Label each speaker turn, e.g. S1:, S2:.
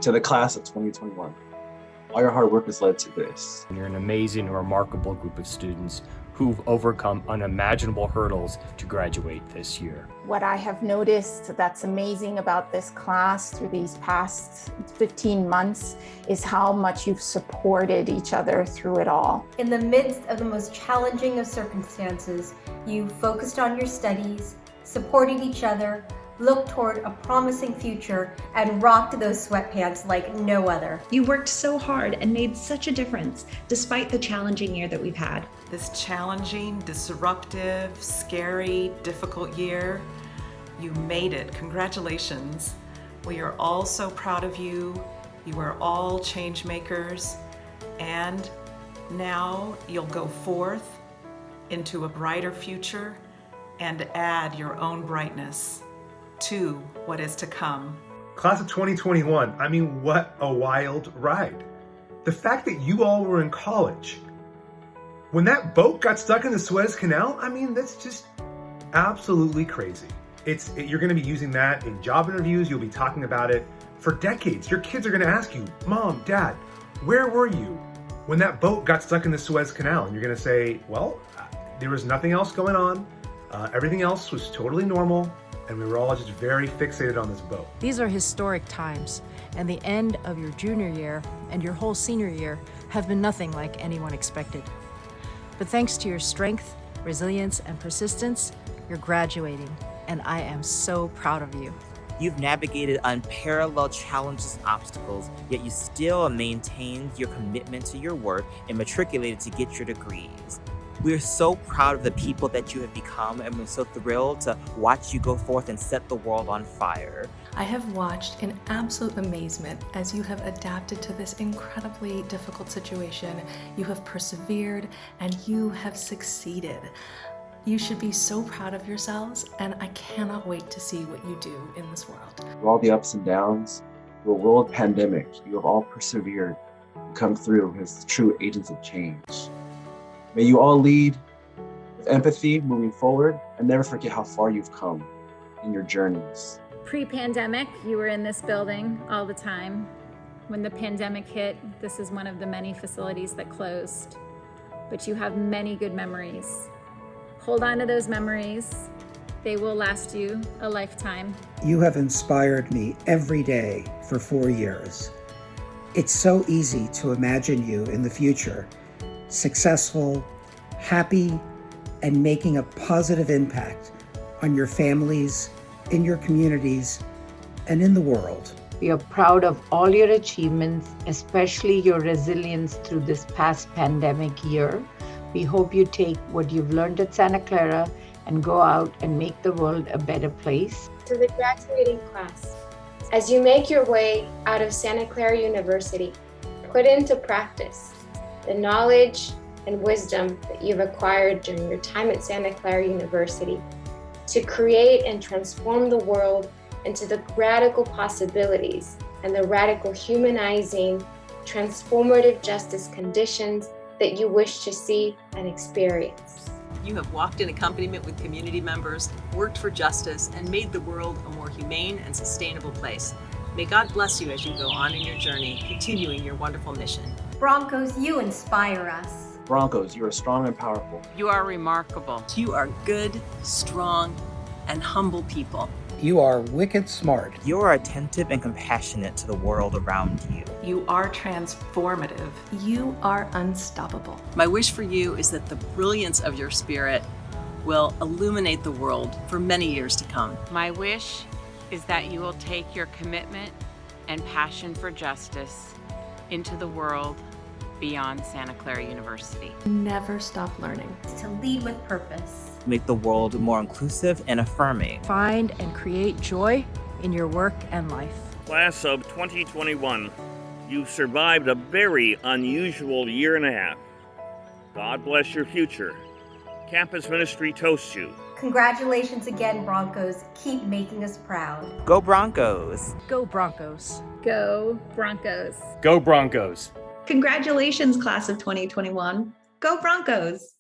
S1: To the class of 2021, all your hard work has led to this.
S2: You're an amazing and remarkable group of students who've overcome unimaginable hurdles to graduate this year.
S3: What I have noticed that's amazing about this class through these past 15 months is how much you've supported each other through it all.
S4: In the midst of the most challenging of circumstances, you focused on your studies, supported each other, looked toward a promising future, and rocked those sweatpants like no other.
S5: You worked so hard and made such a difference despite the challenging year that we've had.
S6: This challenging, disruptive, scary, difficult year, you made it. Congratulations. We are all so proud of you. You are all change makers. And now you'll go forth into a brighter future and add your own brightness to what is to come.
S7: Class of 2021, I mean, what a wild ride. The fact that you all were in college, when that boat got stuck in the Suez Canal, I mean, that's just absolutely crazy. You're gonna be using that in job interviews, you'll be talking about it for decades. Your kids are gonna ask you, Mom, Dad, where were you when that boat got stuck in the Suez Canal? And you're gonna say, well, there was nothing else going on. Everything else was totally normal. And we were all just very fixated on this boat.
S8: These are historic times, and the end of your junior year and your whole senior year have been nothing like anyone expected. But thanks to your strength, resilience, and persistence, you're graduating, and I am so proud of you.
S9: You've navigated unparalleled challenges and obstacles, yet you still maintained your commitment to your work and matriculated to get your degrees. We are so proud of the people that you have become, and we're so thrilled to watch you go forth and set the world on fire.
S10: I have watched in absolute amazement as you have adapted to this incredibly difficult situation. You have persevered and you have succeeded. You should be so proud of yourselves, and I cannot wait to see what you do in this world.
S1: Through all the ups and downs, through a world pandemic, you have all persevered and come through as true agents of change. May you all lead with empathy moving forward and never forget how far you've come in your journeys.
S11: Pre-pandemic, you were in this building all the time. When the pandemic hit, this is one of the many facilities that closed. But you have many good memories. Hold on to those memories. They will last you a lifetime.
S12: You have inspired me every day for 4 years. It's so easy to imagine you in the future, successful, happy, and making a positive impact on your families, in your communities, and in the world.
S13: We are proud of all your achievements, especially your resilience through this past pandemic year. We hope you take what you've learned at Santa Clara and go out and make the world a better place.
S14: To the graduating class, as you make your way out of Santa Clara University, put into practice the knowledge and wisdom that you've acquired during your time at Santa Clara University to create and transform the world into the radical possibilities and the radical humanizing, transformative justice conditions that you wish to see and experience.
S15: You have walked in accompaniment with community members, worked for justice, and made the world a more humane and sustainable place. May God bless you as you go on in your journey, continuing your wonderful mission.
S4: Broncos, you inspire us.
S1: Broncos, you are strong and powerful.
S16: You are remarkable.
S15: You are good, strong, and humble people.
S12: You are wicked smart.
S9: You are attentive and compassionate to the world around you.
S6: You are transformative.
S10: You are unstoppable.
S15: My wish for you is that the brilliance of your spirit will illuminate the world for many years to come.
S16: My wish is that you will take your commitment and passion for justice into the world beyond Santa Clara University.
S10: Never stop learning.
S4: To lead with purpose.
S9: Make the world more inclusive and affirming.
S8: Find and create joy in your work and life.
S17: Class of 2021, you've survived a very unusual year and a half. God bless your future. Campus Ministry toasts you.
S4: Congratulations again, Broncos. Keep making us proud.
S9: Go Broncos!
S8: Go Broncos!
S11: Go Broncos!
S2: Go Broncos!
S5: Congratulations, class of 2021. Go Broncos!